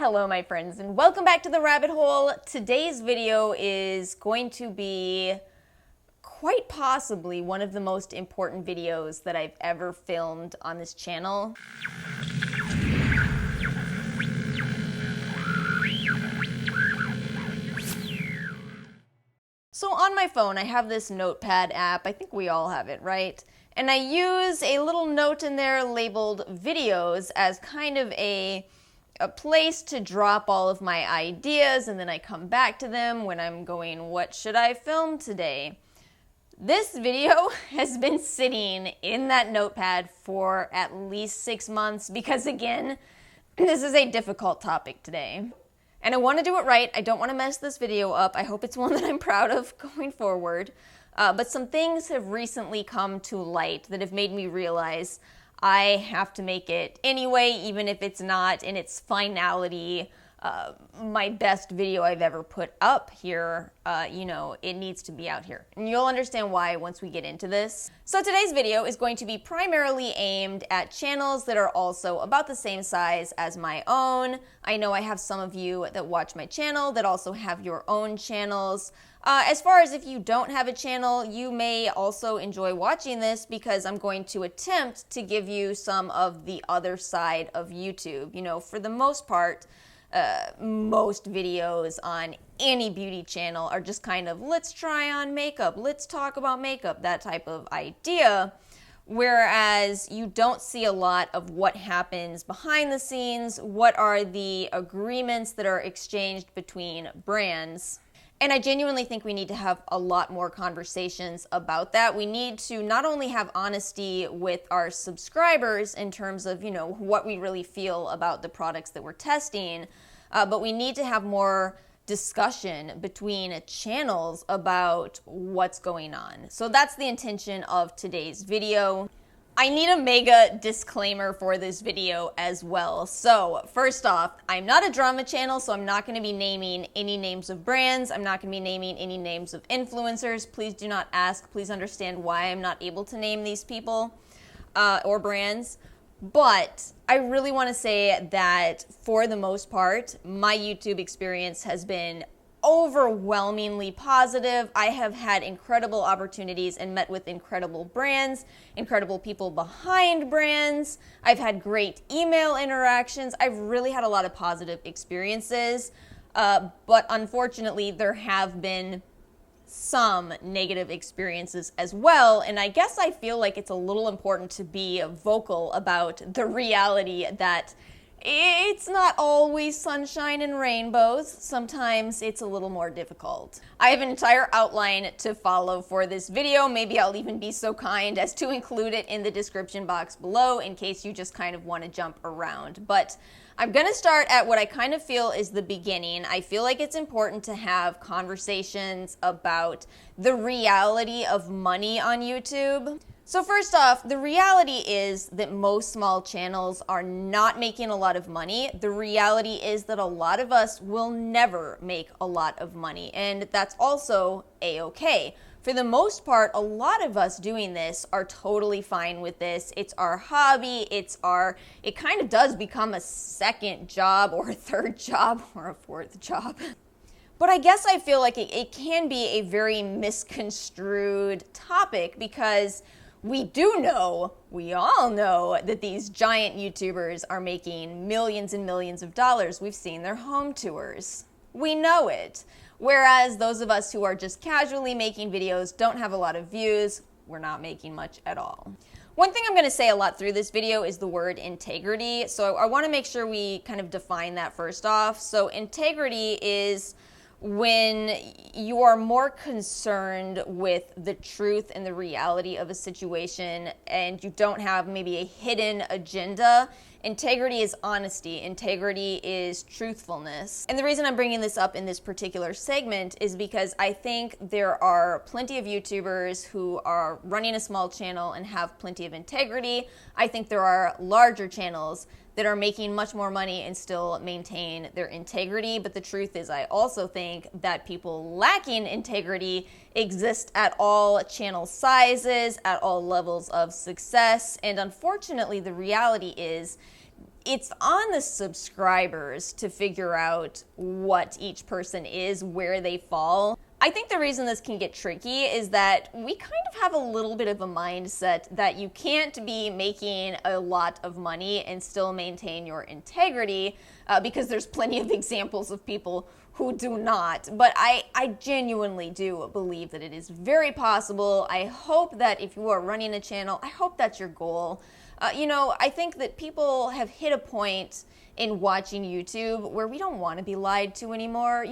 Hello my friends and welcome back to the rabbit hole. Today's video is going to be quite possibly one of the most important videos that I've ever filmed on this channel. So on my phone I have this notepad app, I think we all have it, right? And I use a little note in there labeled videos as kind of a place to drop all of my ideas, and then I come back to them when I'm going, what should I film today? This video has been sitting in that notepad for at least 6 months because, again, this is a difficult topic today. And I want to do it right. I don't want to mess this video up. I hope it's one that I'm proud of going forward. But some things have recently come to light that have made me realize I have to make it anyway, even if it's not in its finality my best video I've ever put up here. It needs to be out here. And you'll understand why once we get into this. So today's video is going to be primarily aimed at channels that are also about the same size as my own. I know I have some of you that watch my channel that also have your own channels. As far as if you don't have a channel, you may also enjoy watching this because I'm going to attempt to give you some of the other side of YouTube. You know, for the most part, most videos on any beauty channel are just kind of, let's try on makeup, let's talk about makeup, that type of idea. Whereas you don't see a lot of what happens behind the scenes, what are the agreements that are exchanged between brands. And I genuinely think we need to have a lot more conversations about that. We need to not only have honesty with our subscribers in terms of, what we really feel about the products that we're testing, but we need to have more discussion between channels about what's going on. So that's the intention of today's video. I need a mega disclaimer for this video as well. So first off, I'm not a drama channel, so I'm not going to be naming any names of brands. I'm not going to be naming any names of influencers. Please do not ask. Please understand why I'm not able to name these people or brands. But I really want to say that for the most part, my YouTube experience has been overwhelmingly positive. I have had incredible opportunities and met with incredible brands, incredible people behind brands. I've had great email interactions. I've really had a lot of positive experiences, but unfortunately there have been some negative experiences as well, and I guess I feel like it's a little important to be vocal about the reality that it's not always sunshine and rainbows. Sometimes it's a little more difficult. I have an entire outline to follow for this video. Maybe I'll even be so kind as to include it in the description box below in case you just kind of want to jump around. But I'm going to start at what I kind of feel is the beginning. I feel like it's important to have conversations about the reality of money on YouTube. So first off, the reality is that most small channels are not making a lot of money. The reality is that a lot of us will never make a lot of money, and that's also a-okay. For the most part, a lot of us doing this are totally fine with this. It's our hobby, it kind of does become a second job or a third job or a fourth job. But I guess I feel like it can be a very misconstrued topic because we all know that these giant YouTubers are making millions and millions of dollars. We've seen their home tours. We know it. Whereas those of us who are just casually making videos don't have a lot of views. We're not making much at all. One thing I'm going to say a lot through this video is the word integrity. So I want to make sure we kind of define that first off. So integrity is when you are more concerned with the truth and the reality of a situation and you don't have maybe a hidden agenda. Integrity is honesty. Integrity is truthfulness. And the reason I'm bringing this up in this particular segment is because I think there are plenty of YouTubers who are running a small channel and have plenty of integrity. I think there are larger channels that are making much more money and still maintain their integrity. But the truth is, I also think that people lacking integrity exist at all channel sizes, at all levels of success. And unfortunately, the reality is it's on the subscribers to figure out what each person is, where they fall. I think the reason this can get tricky is that we kind of have a little bit of a mindset that you can't be making a lot of money and still maintain your integrity, because there's plenty of examples of people who do not. But I genuinely do believe that it is very possible. I hope that if you are running a channel, I hope that's your goal. I think that people have hit a point in watching YouTube where we don't want to be lied to anymore.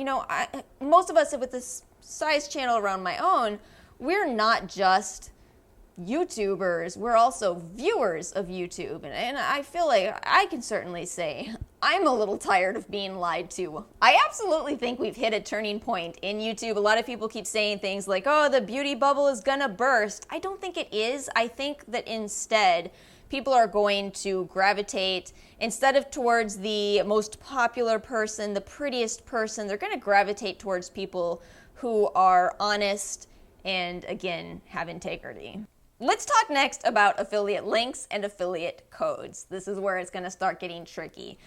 Most of us with this size channel around my own, we're not just YouTubers, we're also viewers of YouTube. And I feel like I can certainly say I'm a little tired of being lied to. I absolutely think we've hit a turning point in YouTube. A lot of people keep saying things like, oh, the beauty bubble is gonna burst. I don't think it is. I think that instead, people are going to gravitate, instead of towards the most popular person, the prettiest person, they're going to gravitate towards people who are honest and, again, have integrity. Let's talk next about affiliate links and affiliate codes. This is where it's going to start getting tricky.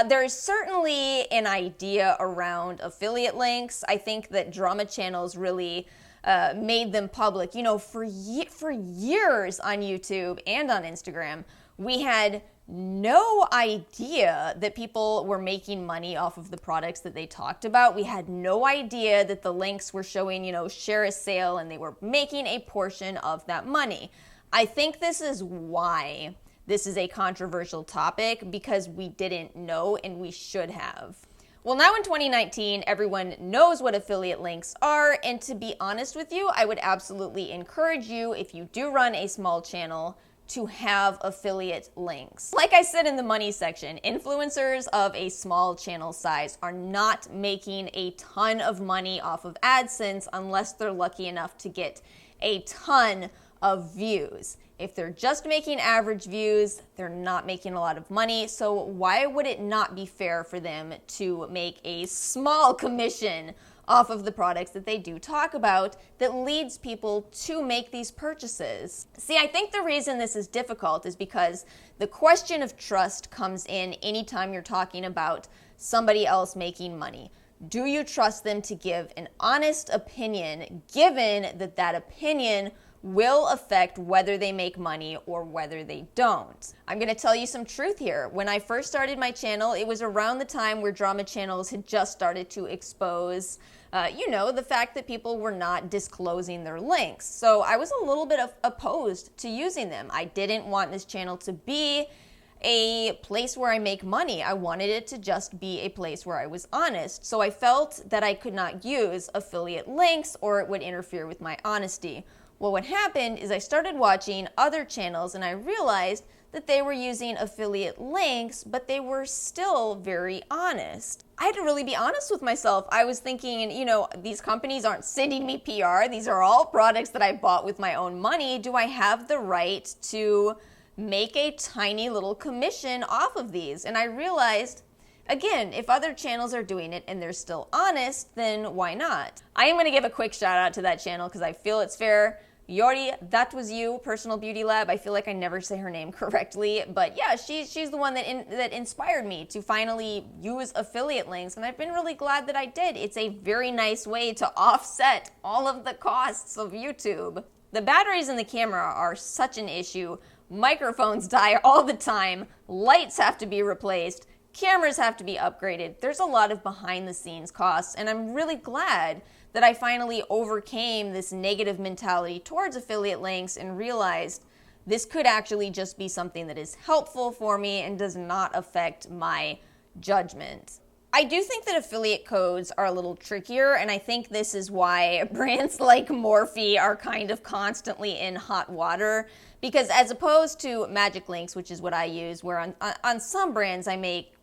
There's certainly an idea around affiliate links. I think that drama channels really made them public. For years on YouTube and on Instagram, we had no idea that people were making money off of the products that they talked about. We had no idea that the links were showing, share a sale, and they were making a portion of that money. I think this is why this is a controversial topic, because we didn't know and we should have. Well, now in 2019, everyone knows what affiliate links are, and to be honest with you, I would absolutely encourage you, if you do run a small channel, to have affiliate links. Like I said in the money section, influencers of a small channel size are not making a ton of money off of AdSense unless they're lucky enough to get a ton of views. If they're just making average views, they're not making a lot of money. So why would it not be fair for them to make a small commission off of the products that they do talk about that leads people to make these purchases? See, I think the reason this is difficult is because the question of trust comes in anytime you're talking about somebody else making money. Do you trust them to give an honest opinion, given that that opinion will affect whether they make money or whether they don't? I'm gonna tell you some truth here. When I first started my channel, it was around the time where drama channels had just started to expose the fact that people were not disclosing their links. So I was a little bit opposed to using them. I didn't want this channel to be a place where I make money. I wanted it to just be a place where I was honest. So I felt that I could not use affiliate links or it would interfere with my honesty. Well, what happened is I started watching other channels and I realized that they were using affiliate links, but they were still very honest. I had to really be honest with myself. I was thinking, these companies aren't sending me PR. These are all products that I bought with my own money. Do I have the right to make a tiny little commission off of these? And I realized, again, if other channels are doing it and they're still honest, then why not? I am gonna give a quick shout out to that channel because I feel it's fair. Yori, that was you, Personal Beauty Lab. I feel like I never say her name correctly, but yeah, she's the one that inspired me to finally use affiliate links, and I've been really glad that I did. It's a very nice way to offset all of the costs of YouTube. The batteries in the camera are such an issue. Microphones die all the time. Lights have to be replaced. Cameras have to be upgraded. There's a lot of behind the scenes costs, and I'm really glad that I finally overcame this negative mentality towards affiliate links and realized this could actually just be something that is helpful for me and does not affect my judgment. I do think that affiliate codes are a little trickier, and I think this is why brands like Morphe are kind of constantly in hot water, because as opposed to magic links, which is what I use, where on some brands I make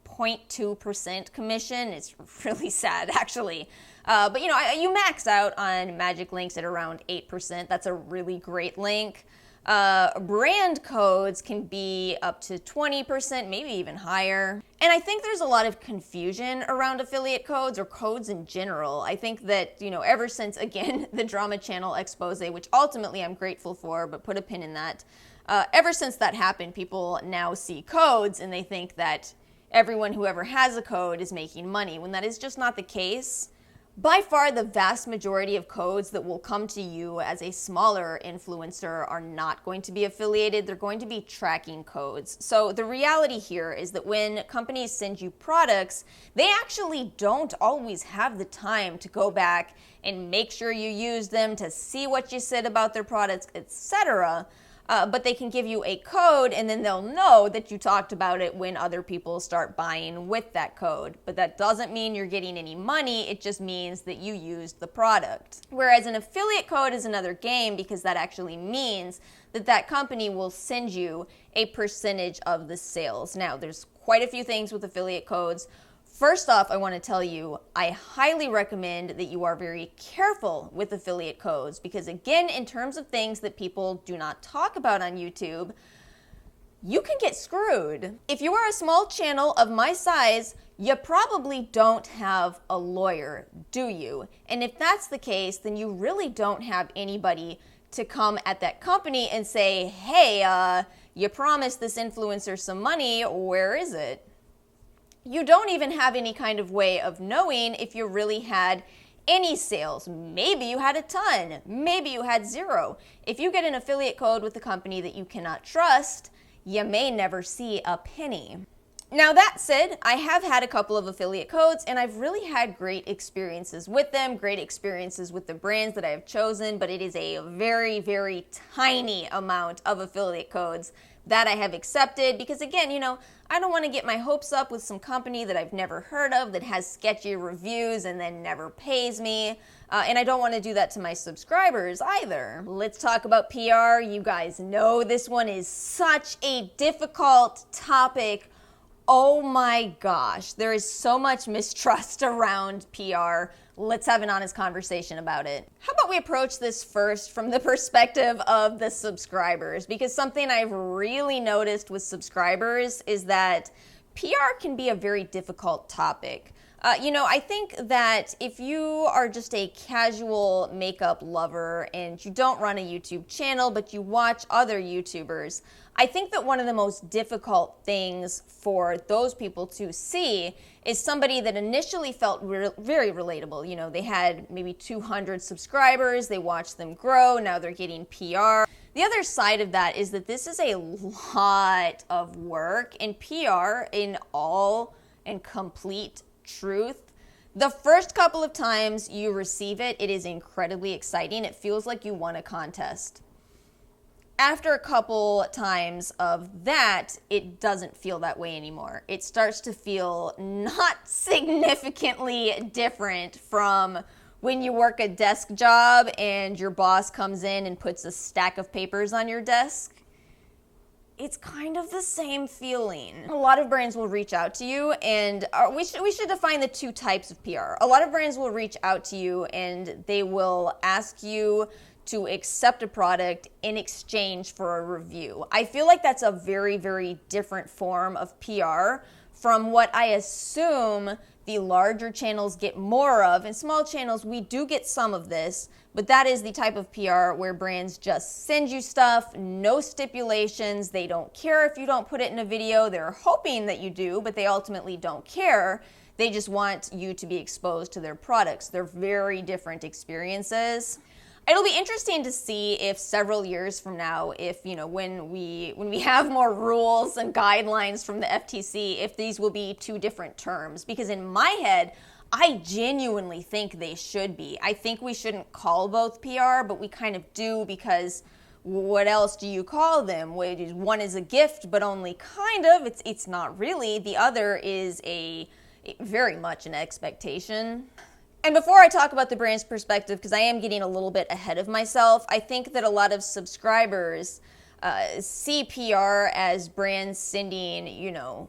0.2% commission. It's really sad, actually. But you max out on magic links at around 8%. That's a really great link. Brand codes can be up to 20%, maybe even higher. And I think there's a lot of confusion around affiliate codes or codes in general. I think that, ever since, again, the Drama Channel expose, which ultimately I'm grateful for, but put a pin in that, Ever since that happened, people now see codes and they think that everyone who ever has a code is making money, when that is just not the case. By far, the vast majority of codes that will come to you as a smaller influencer are not going to be affiliated. They're going to be tracking codes. So the reality here is that when companies send you products, they actually don't always have the time to go back and make sure you use them, to see what you said about their products, etc. But they can give you a code and then they'll know that you talked about it when other people start buying with that code. But that doesn't mean you're getting any money, it just means that you used the product. Whereas an affiliate code is another game, because that actually means that that company will send you a percentage of the sales. Now, there's quite a few things with affiliate codes. First off, I want to tell you, I highly recommend that you are very careful with affiliate codes, because again, in terms of things that people do not talk about on YouTube, you can get screwed. If you are a small channel of my size, you probably don't have a lawyer, do you? And if that's the case, then you really don't have anybody to come at that company and say, hey, you promised this influencer some money, where is it? You don't even have any kind of way of knowing if you really had any sales. Maybe you had a ton, maybe you had zero. If you get an affiliate code with a company that you cannot trust, you may never see a penny. Now that said, I have had a couple of affiliate codes and I've really had great experiences with them, great experiences with the brands that I have chosen, but it is a very, very tiny amount of affiliate codes that I have accepted, because again, I don't want to get my hopes up with some company that I've never heard of that has sketchy reviews and then never pays me. And I don't want to do that to my subscribers either. Let's talk about PR. You guys know this one is such a difficult topic. Oh my gosh, there is so much mistrust around PR. Let's have an honest conversation about it. How about we approach this first from the perspective of the subscribers? Because something I've really noticed with subscribers is that PR can be a very difficult topic. I think that if you are just a casual makeup lover and you don't run a YouTube channel, but you watch other YouTubers, I think that one of the most difficult things for those people to see is somebody that initially felt very relatable. They had maybe 200 subscribers, they watched them grow, now they're getting PR. The other side of that is that this is a lot of work, and PR, in all and complete truth, the first couple of times you receive it, it is incredibly exciting. It feels like you won a contest. After a couple times of that, it doesn't feel that way anymore. It starts to feel not significantly different from when you work a desk job and your boss comes in and puts a stack of papers on your desk. It's kind of the same feeling. A lot of brands will reach out to you, and we should define the two types of PR. A lot of brands will reach out to you and they will ask you to accept a product in exchange for a review. I feel like that's a very, very different form of PR from what I assume the larger channels get more of. In small channels, we do get some of this, but that is the type of PR where brands just send you stuff, no stipulations. They don't care if you don't put it in a video. They're hoping that you do, but they ultimately don't care. They just want you to be exposed to their products. They're very different experiences. It'll be interesting to see if several years from now, if, when we have more rules and guidelines from the FTC, if these will be two different terms. Because in my head, I genuinely think they should be. I think we shouldn't call both PR, but we kind of do, because what else do you call them? One is a gift, but only kind of. It's not really. The other is very much an expectation. And before I talk about the brand's perspective, because I am getting a little bit ahead of myself, I think that a lot of subscribers see PR as brands sending,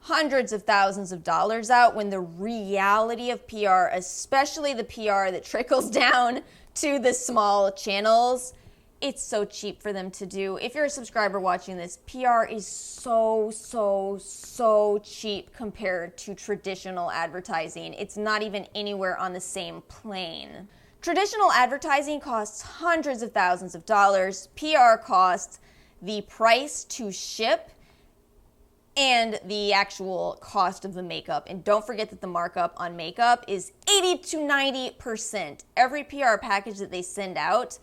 hundreds of thousands of dollars out, when the reality of PR, especially the PR that trickles down to the small channels, it's so cheap for them to do. If you're a subscriber watching this, PR is so cheap compared to traditional advertising. It's not even anywhere on the same plane. Traditional advertising costs hundreds of thousands of dollars. PR costs the price to ship and the actual cost of the makeup. And don't forget that the markup on makeup is 80 to 90%. Every PR package that they send out,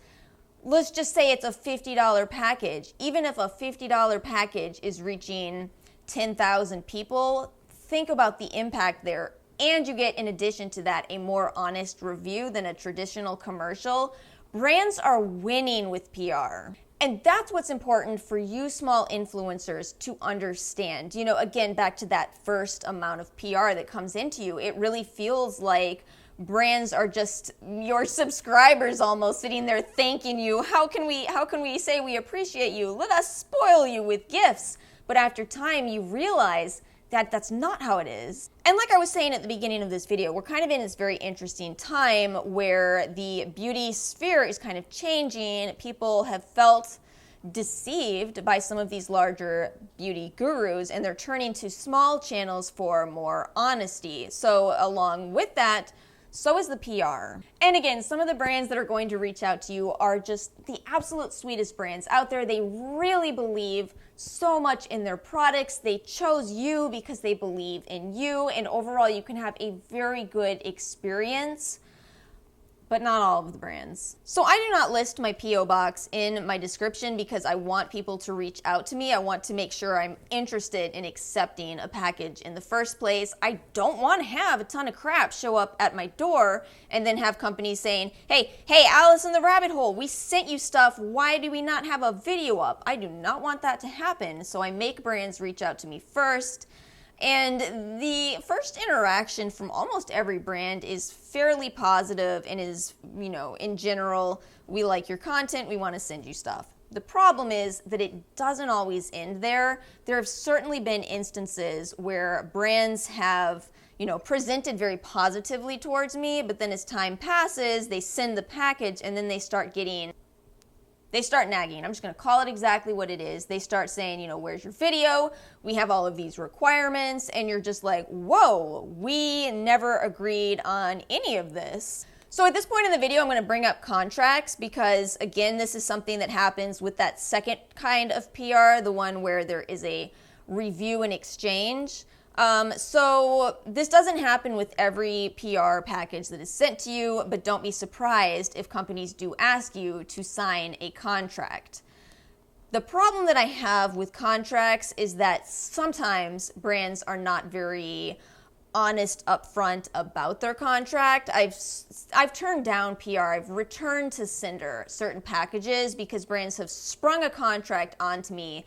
let's just say it's a $50 package. Even if a $50 package is reaching 10,000 people, think about the impact there. And you get, in addition to that, a more honest review than a traditional commercial. Brands are winning with PR. And that's what's important for you small influencers to understand. You know, again, back to that first amount of PR that comes into you, it really feels like brands are just your subscribers almost sitting there thanking you. How can we say we appreciate you? Let us spoil you with gifts. But after time, you realize that that's not how it is. And like I was saying at the beginning of this video, we're kind of in this very interesting time where the beauty sphere is kind of changing. People have felt deceived by some of these larger beauty gurus, and they're turning to small channels for more honesty. So along with that, so is the PR. And again, some of the brands that are going to reach out to you are just the absolute sweetest brands out there. They really believe so much in their products. They chose you because they believe in you, and overall you can have a very good experience, but not all of the brands. So I do not list my P.O. box in my description because I want people to reach out to me. I want to make sure I'm interested in accepting a package in the first place. I don't want to have a ton of crap show up at my door and then have companies saying, hey, Alice in the Rabbit Hole, we sent you stuff. Why do we not have a video up? I do not want that to happen. So I make brands reach out to me first. And the first interaction from almost every brand is fairly positive and is, you know, in general, we like your content, we want to send you stuff. The problem is that it doesn't always end there. There have certainly been instances where brands have, you know, presented very positively towards me, but then as time passes, they send the package and then they start nagging. I'm just going to call it exactly what it is. They start saying, you know, where's your video? We have all of these requirements. And you're just like, whoa, we never agreed on any of this. So at this point in the video, I'm going to bring up contracts because, again, this is something that happens with that second kind of PR, the one where there is a review and exchange. So this doesn't happen with every PR package that is sent to you, but don't be surprised if companies do ask you to sign a contract. The problem that I have with contracts is that sometimes brands are not very honest upfront about their contract. I've turned down PR. I've returned to sender certain packages because brands have sprung a contract onto me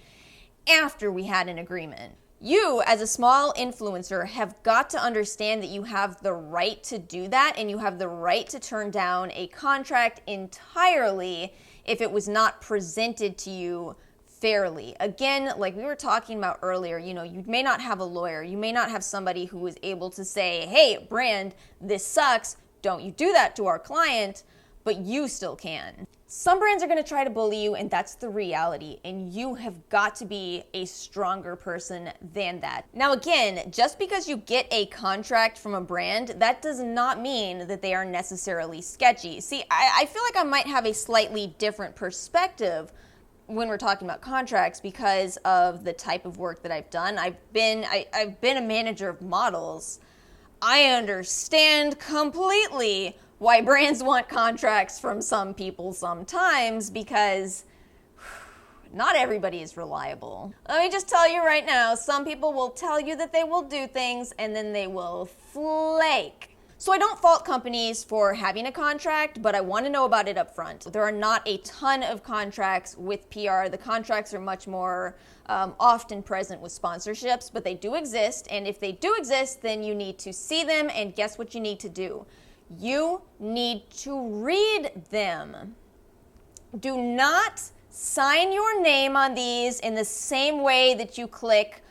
after we had an agreement. You, as a small influencer, have got to understand that you have the right to do that, and you have the right to turn down a contract entirely if it was not presented to you fairly. Again, like we were talking about earlier, you know, you may not have a lawyer, you may not have somebody who is able to say, hey, brand, this sucks, don't you do that to our client, but you still can. Some brands are going to try to bully you, and that's the reality, and you have got to be a stronger person than that. Now again, just because you get a contract from a brand, that does not mean that they are necessarily sketchy. See, I feel like I might have a slightly different perspective when we're talking about contracts because of the type of work that I've done. I've been a manager of models. I understand completely why brands want contracts from some people sometimes, because not everybody is reliable. Let me just tell you right now, some people will tell you that they will do things and then they will flake. So I don't fault companies for having a contract, but I want to know about it up front. There are not a ton of contracts with PR. The contracts are much more often present with sponsorships, but they do exist. And if they do exist, then you need to see them, and guess what you need to do? You need to read them. Do not sign your name on these in the same way that you click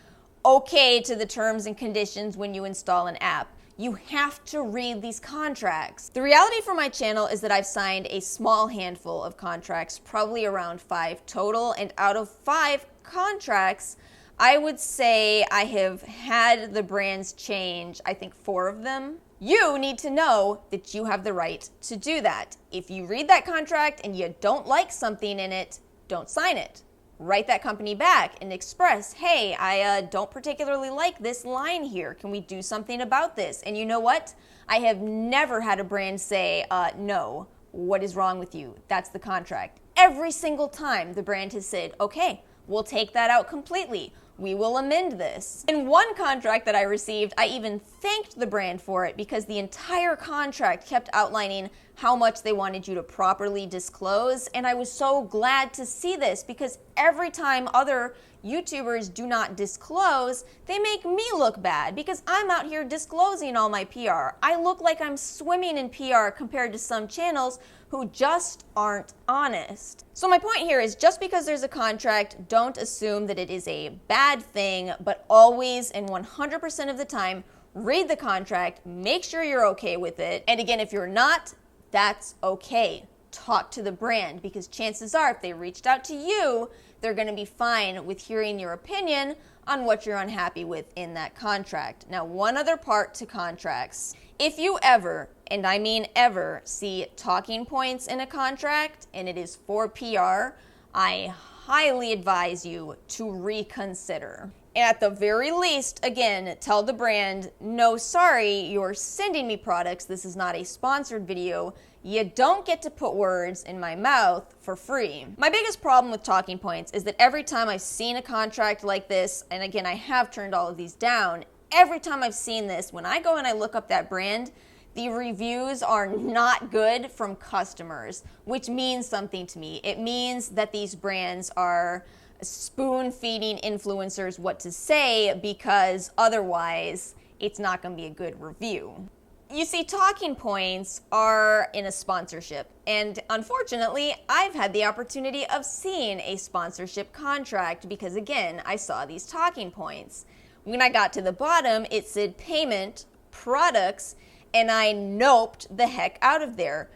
OK to the terms and conditions when you install an app. You have to read these contracts. The reality for my channel is that I've signed a small handful of contracts, probably around 5 total, and out of 5 contracts, I would say I have had the brands change, I think 4 of them. You need to know that you have the right to do that. If you read that contract and you don't like something in it, don't sign it. write that company back and express, hey, I don't particularly like this line here. Can we do something about this? And you know what? I have never had a brand say, no, what is wrong with you? That's the contract. Every single time the brand has said, okay, we'll take that out completely. We will amend this. In one contract that I received, I even thanked the brand for it because the entire contract kept outlining how much they wanted you to properly disclose. And I was so glad to see this because every time other YouTubers do not disclose, they make me look bad because I'm out here disclosing all my PR. I look like I'm swimming in PR compared to some channels who just aren't honest. So my point here is just because there's a contract, don't assume that it is a bad thing, but always and 100% of the time, read the contract, make sure you're okay with it. And again, if you're not, that's okay. Talk to the brand because chances are if they reached out to you, they're going to be fine with hearing your opinion on what you're unhappy with in that contract. Now, one other part to contracts. If you ever, and I mean ever, see talking points in a contract and it is for PR, I highly advise you to reconsider. And at the very least, again, tell the brand, no, sorry, you're sending me products. This is not a sponsored video. You don't get to put words in my mouth for free. My biggest problem with talking points is that every time I've seen a contract like this, and again, I have turned all of these down, every time I've seen this, when I go and I look up that brand, the reviews are not good from customers, which means something to me. It means that these brands are spoon-feeding influencers what to say because otherwise it's not going to be a good review. You see, talking points are in a sponsorship, and unfortunately, I've had the opportunity of seeing a sponsorship contract because, again, I saw these talking points. When I got to the bottom, it said payment, products, and I noped the heck out of there.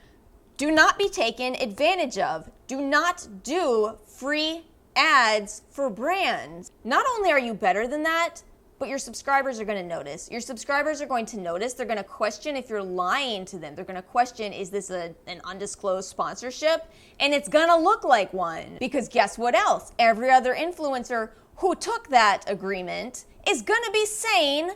Do not be taken advantage of. Do not do free ads for brands. Not only are you better than that, but your subscribers are going to notice. Your subscribers are going to notice. They're going to question if you're lying to them. They're going to question, is this an undisclosed sponsorship? And it's going to look like one. Because guess what else? Every other influencer who took that agreement is going to be saying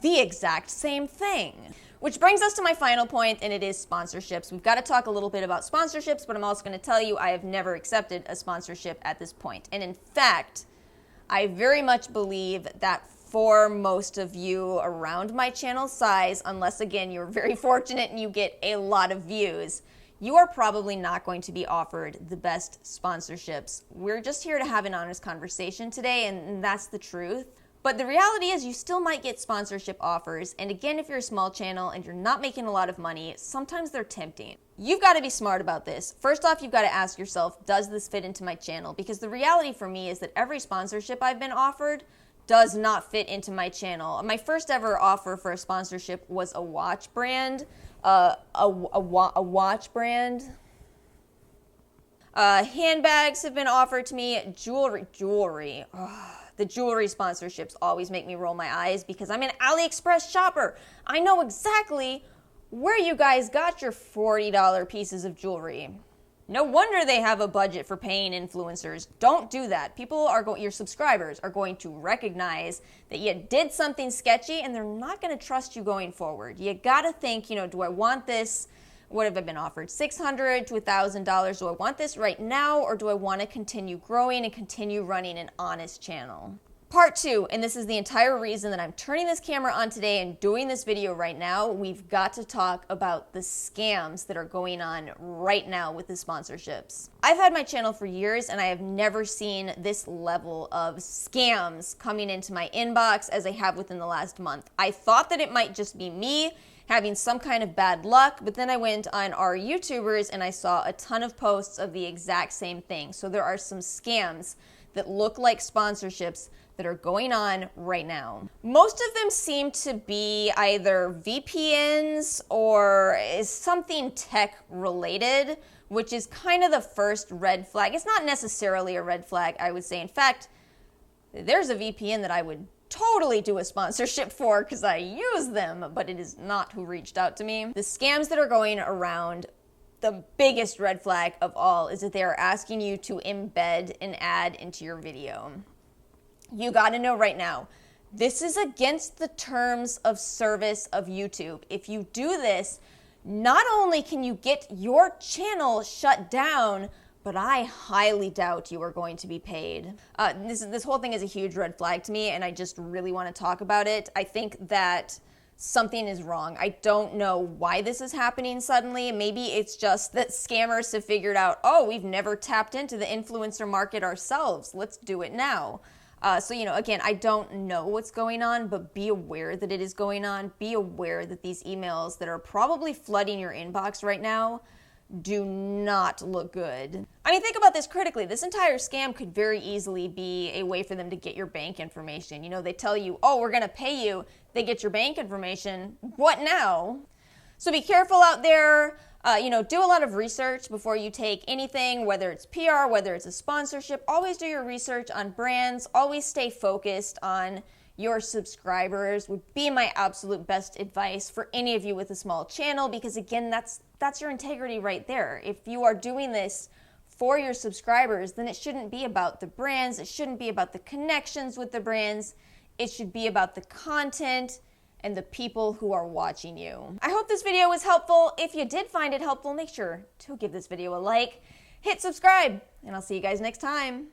the exact same thing. Which brings us to my final point, and it is sponsorships. We've got to talk a little bit about sponsorships, but I'm also going to tell you I have never accepted a sponsorship at this point. And in fact, I very much believe that for most of you around my channel size, unless again you're very fortunate and you get a lot of views, you are probably not going to be offered the best sponsorships. We're just here to have an honest conversation today, and that's the truth. But the reality is you still might get sponsorship offers, and again, if you're a small channel and you're not making a lot of money, sometimes they're tempting. You've got to be smart about this. First off, you've got to ask yourself, does this fit into my channel? Because the reality for me is that every sponsorship I've been offered does not fit into my channel. My first ever offer for a sponsorship was a watch brand, a watch brand. Handbags have been offered to me, jewelry. The jewelry sponsorships always make me roll my eyes because I'm an AliExpress shopper. I know exactly where you guys got your $40 pieces of jewelry. No wonder they have a budget for paying influencers. Don't do that. Your subscribers are going to recognize that you did something sketchy and they're not going to trust you going forward. You got to think, do I want this? What have I been offered? $600 to $1,000. Do I want this right now, or do I want to continue growing and continue running an honest channel? Part 2, and this is the entire reason that I'm turning this camera on today and doing this video right now, we've got to talk about the scams that are going on right now with the sponsorships. I've had my channel for years and I have never seen this level of scams coming into my inbox as I have within the last month. I thought that it might just be me having some kind of bad luck, but then I went on our YouTubers and I saw a ton of posts of the exact same thing. So there are some scams that look like sponsorships that are going on right now. Most of them seem to be either VPNs or is something tech related, which is kind of the first red flag. It's not necessarily a red flag, I would say. In fact, there's a VPN that I would totally do a sponsorship for because I use them, but it is not who reached out to me. The scams that are going around, the biggest red flag of all is that they are asking you to embed an ad into your video. You gotta know right now, this is against the terms of service of YouTube. If you do this, not only can you get your channel shut down, but I highly doubt you are going to be paid. This whole thing is a huge red flag to me, and I just really want to talk about it. I think that something is wrong. I don't know why this is happening suddenly. Maybe it's just that scammers have figured out, oh, we've never tapped into the influencer market ourselves. Let's do it now. So, again, I don't know what's going on, but be aware that it is going on. Be aware that these emails that are probably flooding your inbox right now do not look good. I mean, think about this critically. This entire scam could very easily be a way for them to get your bank information. They tell you, oh, we're going to pay you. They get your bank information. What now? So be careful out there. Do a lot of research before you take anything, whether it's PR, whether it's a sponsorship. Always do your research on brands. Always stay focused on your subscribers would be my absolute best advice for any of you with a small channel, because again, that's your integrity right there. If you are doing this for your subscribers, then it shouldn't be about the brands. It shouldn't be about the connections with the brands. It should be about the content and the people who are watching you. I hope this video was helpful. If you did find it helpful, make sure to give this video a like, hit subscribe, and I'll see you guys next time.